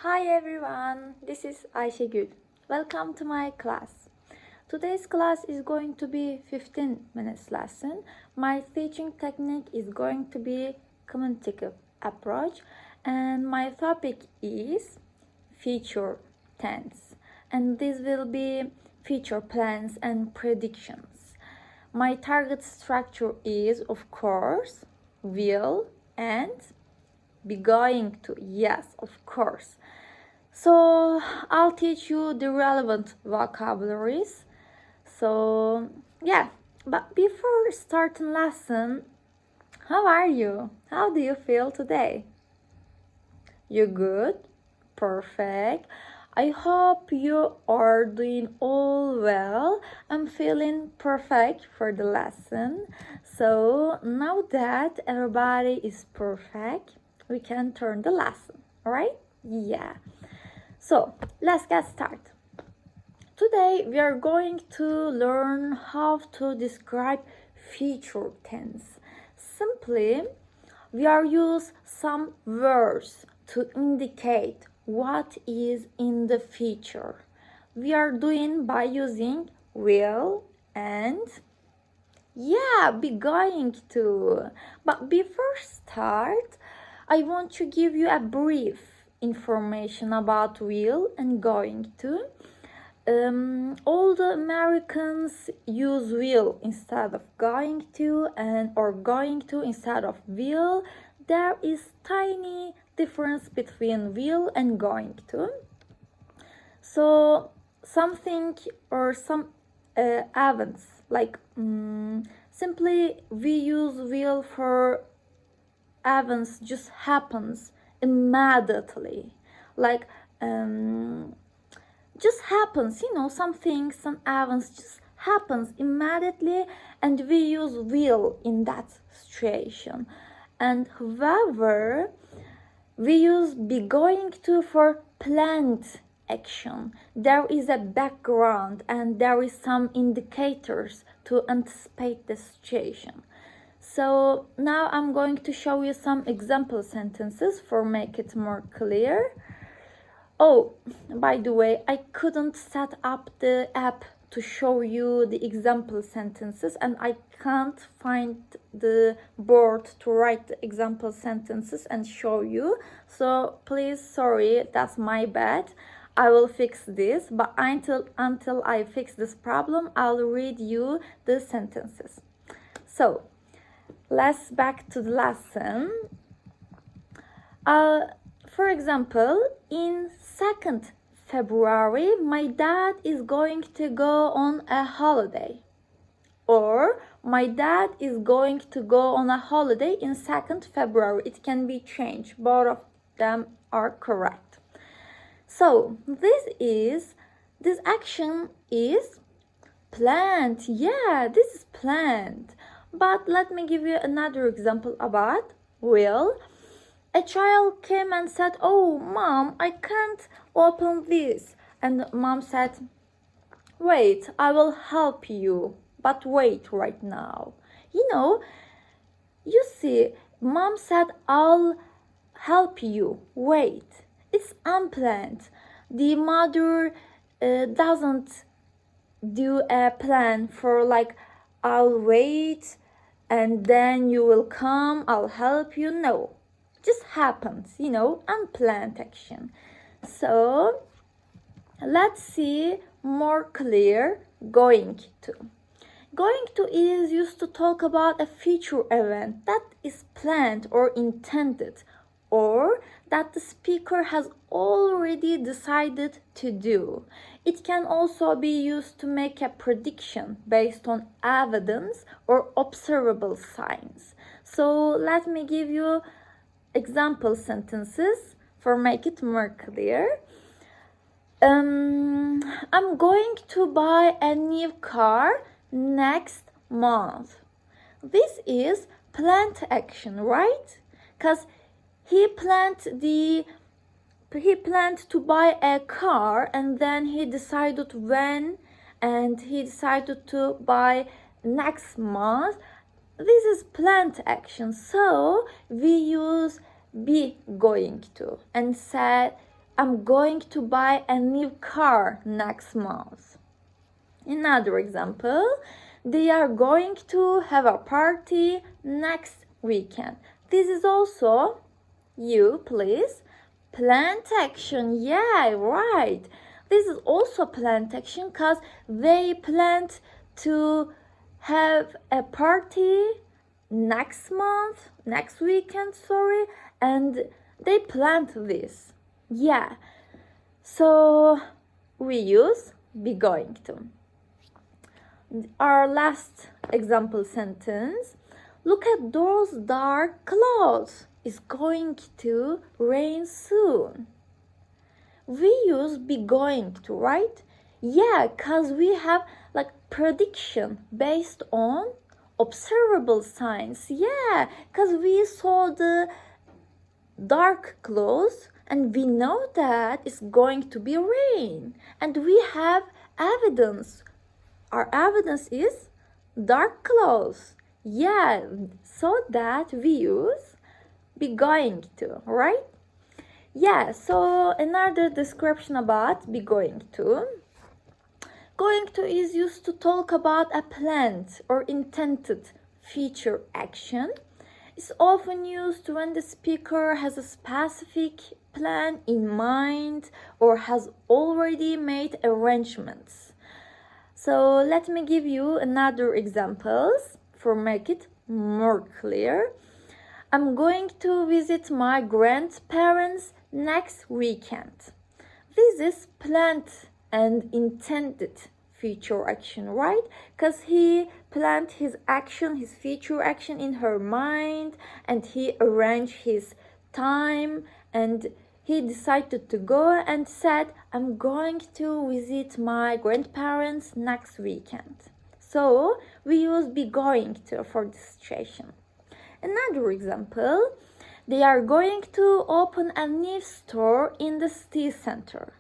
Hi everyone, this is Ayşegül. Welcome to my class. Today's class is going to be 15 minutes lesson. My teaching technique is going to be cognitive approach and my topic is future tense. And this will be future plans and predictions. My target structure is, of course, will and be going to. Yes, of course. So I'll teach you the relevant vocabularies. So yeah, but before starting lesson, how are you? How do you feel today? You good? Perfect. I hope you are doing all well. I'm feeling perfect for the lesson. So now that everybody is perfect, we can turn the lesson, alright? Yeah. So let's get started. Today we are going to learn how to describe future tense. Simply, we are use some words to indicate what is in the future. We are doing by using will and be going to. But before start, I want to give you a brief information about will and going to. All the Americans use will instead of going to or going to instead of will. There is tiny difference between will and going to. So something or some events like simply we use will for events just happens immediately, like just happens, some things, some events just happens immediately, and we use will in that situation. And however, we use be going to for planned action. There is a background and there is some indicators to anticipate the situation. So now I'm going to show you some example sentences for make it more clear. Oh, by the way, I couldn't set up the app to show you the example sentences, and I can't find the board to write the example sentences and show you. So please, sorry, that's my bad. I will fix this, but until I fix this problem, I'll read you the sentences. So let's back to the lesson. For example, in 2nd February, my dad is going to go on a holiday. Or my dad is going to go on a holiday in 2nd February. It can be changed. Both of them are correct. So this action is planned. Yeah, this is planned. But let me give you another example about will. A child came and said, "Oh, Mom, I can't open this." And Mom said, "Wait, I will help you, but wait right now." You see, Mom said, "I'll help you, wait." It's unplanned. The mother doesn't do a plan for like, "I'll wait and then you will come, I'll help you." No. Just happens, unplanned action. So let's see more clear going to. Going to is used to talk about a future event that is planned or intended, or that the speaker has already decided to do. It can also be used to make a prediction based on evidence or observable signs. So let me give you example sentences for make it more clear. I'm going to buy a new car next month. This is planned action, right? Because he planned to buy a car and then he decided when, and he decided to buy next month. This is planned action, so we use be going to and say I'm going to buy a new car next month. Another example, they are going to have a party next weekend. This is also you, please. Planned action. Yeah, right. This is also planned action because they planned to have a party next month, next weekend, sorry, and they planned this. Yeah. So we use be going to. Our last example sentence. Look at those dark clouds. It's going to rain soon. We use be going to, right? Yeah, because we have like prediction based on observable signs. Yeah, because we saw the dark clouds and we know that it's going to be rain. And we have evidence. Our evidence is dark clouds. Yeah, so that we use be going to, right? Yeah, so another description about be going to. Going to is used to talk about a planned or intended future action. It's often used when the speaker has a specific plan in mind or has already made arrangements. So let me give you another examples for make it more clear. I'm going to visit my grandparents next weekend. This is planned and intended future action, right? Because he planned his action, his future action in her mind, and he arranged his time, and he decided to go and said, I'm going to visit my grandparents next weekend. So we use be going to for this situation. Another example, they are going to open a new store in the city center.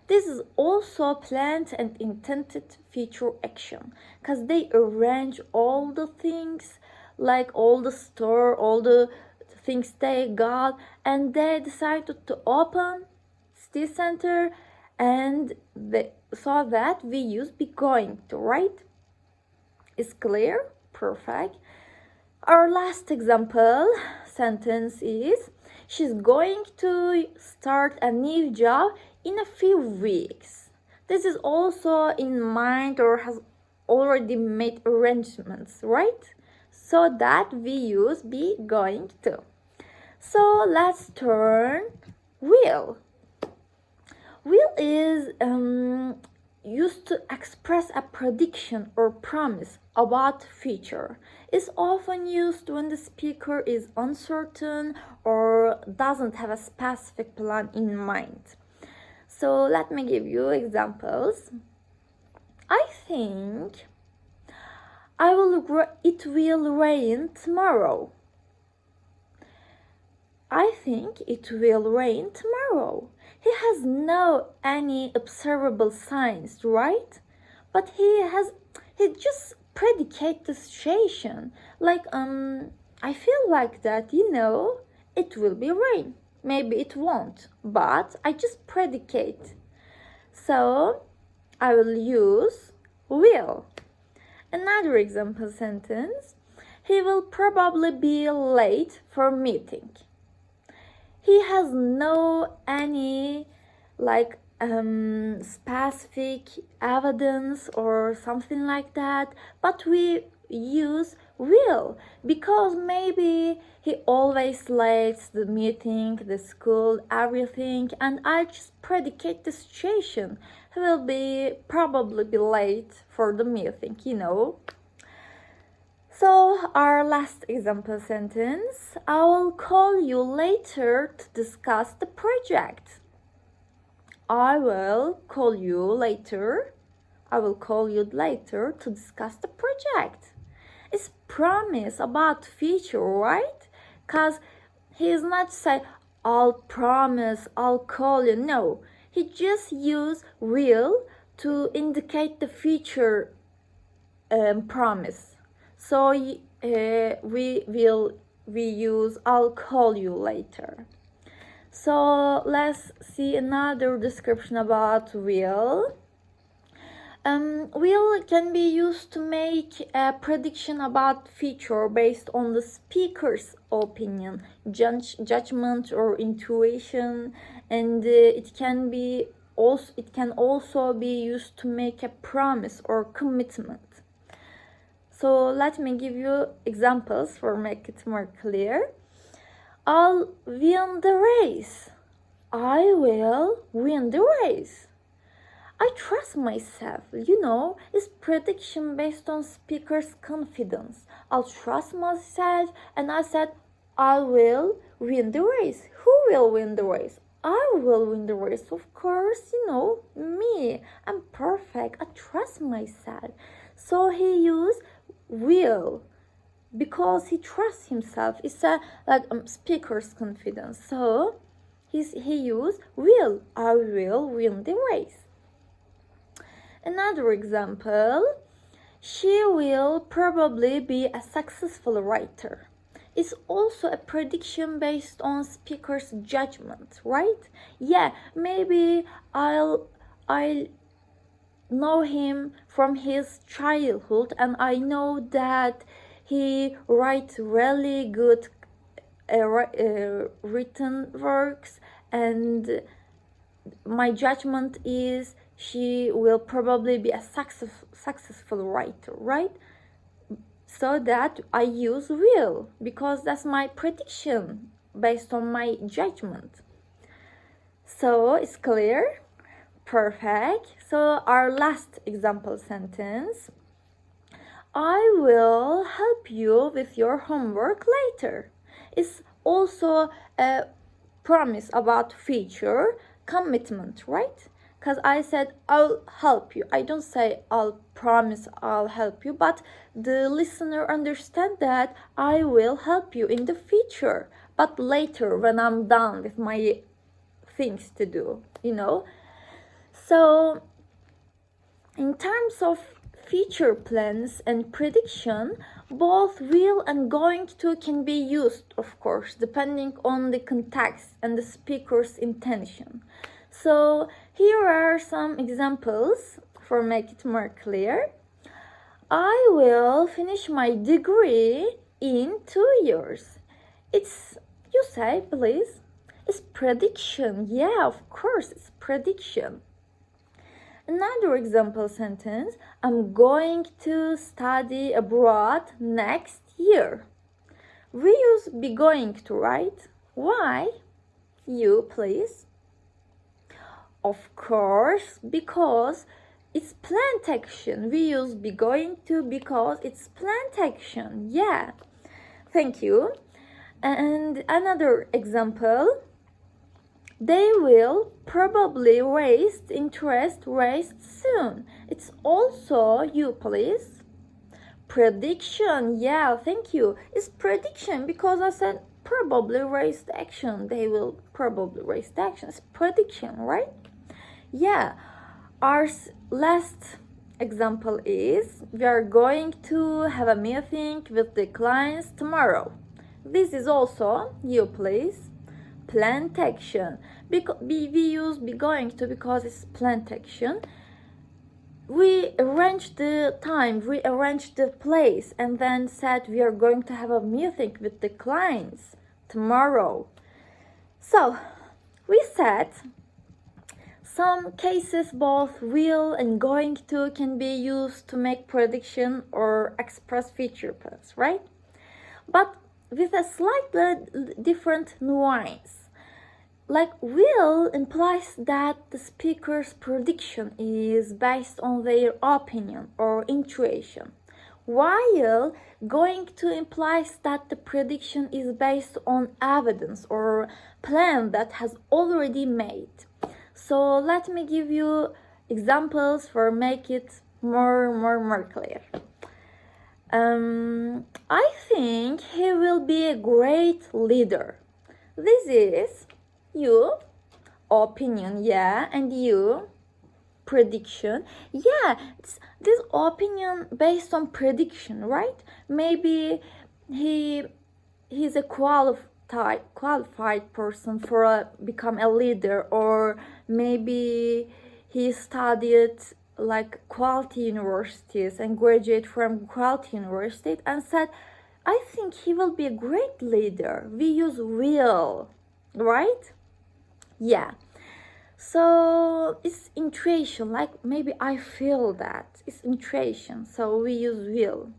This is also planned and intended future action because they arrange all the things, like all the store, all the things they got, and they decided to open city center, and they saw that we use be going to, right? Is clear? Perfect. Our last example sentence is, she's going to start a new job in a few weeks. This is also in mind or has already made arrangements, right? So that we use be going to. So let's turn will. Will is used to express a prediction or promise about future. It's often used when the speaker is uncertain or doesn't have a specific plan in mind. So let me give you examples. I think it will rain tomorrow. I think it will rain tomorrow. He has no any observable signs, right? But he just predicate the situation. Like I feel like that, it will be rain. Maybe it won't, but I just predicate. So I will use will. Another example sentence. He will probably be late for meeting. He has no any specific evidence or something like that, but we use will because maybe he always late the meeting, the school, everything, and I just predicate the situation. He will probably be late for the meeting, So our last example sentence, I will call you later to discuss the project. I will call you later to discuss the project. It's promise about future, right? Because he is not say, I'll promise, I'll call you. No, he just use will to indicate the future promise. So we use I'll call you later. So let's see another description about will. Will can be used to make a prediction about future based on the speaker's opinion, judgment, or intuition, and it can also be used to make a promise or commitment. So let me give you examples for make it more clear. I'll win the race. I will win the race. I trust myself, it's prediction based on speaker's confidence. I'll trust myself, and I said, I will win the race. Who will win the race? I will win the race, of course, me. I'm perfect. I trust myself. So he used will because he trusts himself. It's speaker's confidence. So he used will. I will win the race. Another example, she will probably be a successful writer. It's also a prediction based on speaker's judgment, right? Yeah, maybe I'll know him from his childhood, and I know that he writes really good written works, and my judgment is she will probably be a successful writer, right? So that I use will because that's my prediction based on my judgment. So it's clear? Perfect. So our last example sentence. I will help you with your homework later. It's also a promise about future commitment, right? Because I said I'll help you. I don't say I'll promise I'll help you, but the listener understand that I will help you in the future, but later when I'm done with my things to do, So in terms of future plans and prediction, both will and going to can be used, of course, depending on the context and the speaker's intention. So here are some examples for make it more clear. I will finish my degree in 2 years. You say, please. It's prediction. Yeah, of course, it's prediction. Another example sentence, I'm going to study abroad next year. We use be going to, right? Why? You, please. Of course, because it's planned action. We use be going to because it's planned action. Yeah. Thank you. And another example, they will probably raise interest raised soon. It's also you, please. Prediction. Yeah, thank you. It's prediction because I said probably raise the action. They will probably raise the action. It's prediction, right? Yeah. Our last example is we are going to have a meeting with the clients tomorrow. This is also you, please. Planned action. We use be going to because it's planned action. We arranged the time, we arranged the place, and then said we are going to have a meeting with the clients tomorrow. So we said some cases both will and going to can be used to make prediction or express future plans, right? But with a slightly different nuance. Like will implies that the speaker's prediction is based on their opinion or intuition, while going to implies that the prediction is based on evidence or plan that has already made. So let me give you examples for make it more clear. I think he will be a great leader. This is you, opinion, yeah, and you, prediction. Yeah, it's this opinion based on prediction, right? Maybe he's a qualified person for become a leader, or maybe he studied like quality universities and graduate from quality university and said, I think he will be a great leader. We use will, right? Yeah. So it's intuition, like maybe I feel that. It's intuition, so we use will.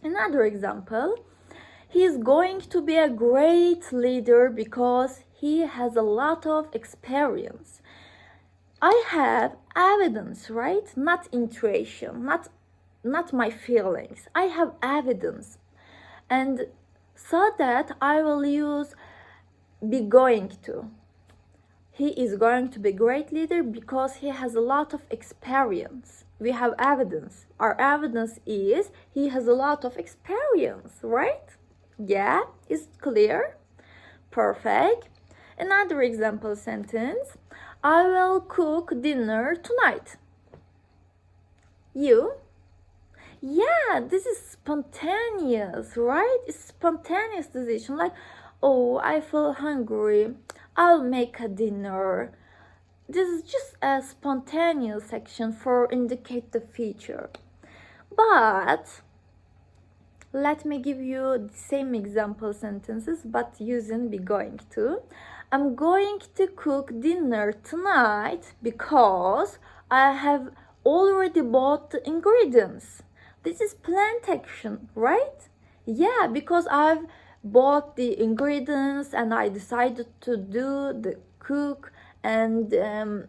Another example, he is going to be a great leader because he has a lot of experience. I have evidence, right? Not intuition, not my feelings. I have evidence. And so that I will use be going to. He is going to be a great leader because he has a lot of experience. We have evidence. Our evidence is he has a lot of experience, right? Yeah, is it clear? Perfect. Another example sentence. I will cook dinner tonight. You? Yeah, this is spontaneous, right? It's spontaneous decision. Like, oh, I feel hungry. I'll make a dinner. This is just a spontaneous section for indicate the future. But let me give you the same example sentences, but using be going to. I'm going to cook dinner tonight because I have already bought the ingredients. This is planned action, right? Yeah, because I've bought the ingredients and I decided to do the cook, and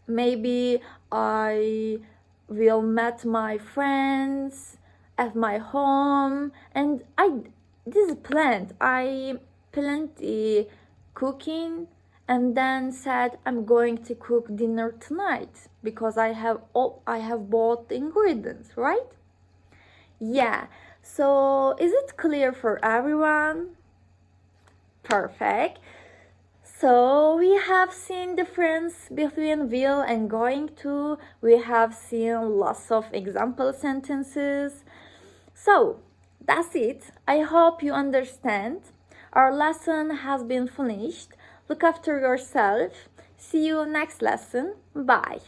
maybe I will meet my friends at my home, and this is planned. I planned the cooking and then said I'm going to cook dinner tonight because I have bought the ingredients, right? Yeah. So is it clear for everyone? Perfect. So we have seen difference between will and going to. We have seen lots of example sentences. So that's it. I hope you understand. Our lesson has been finished. Look after yourself. See you next lesson. Bye.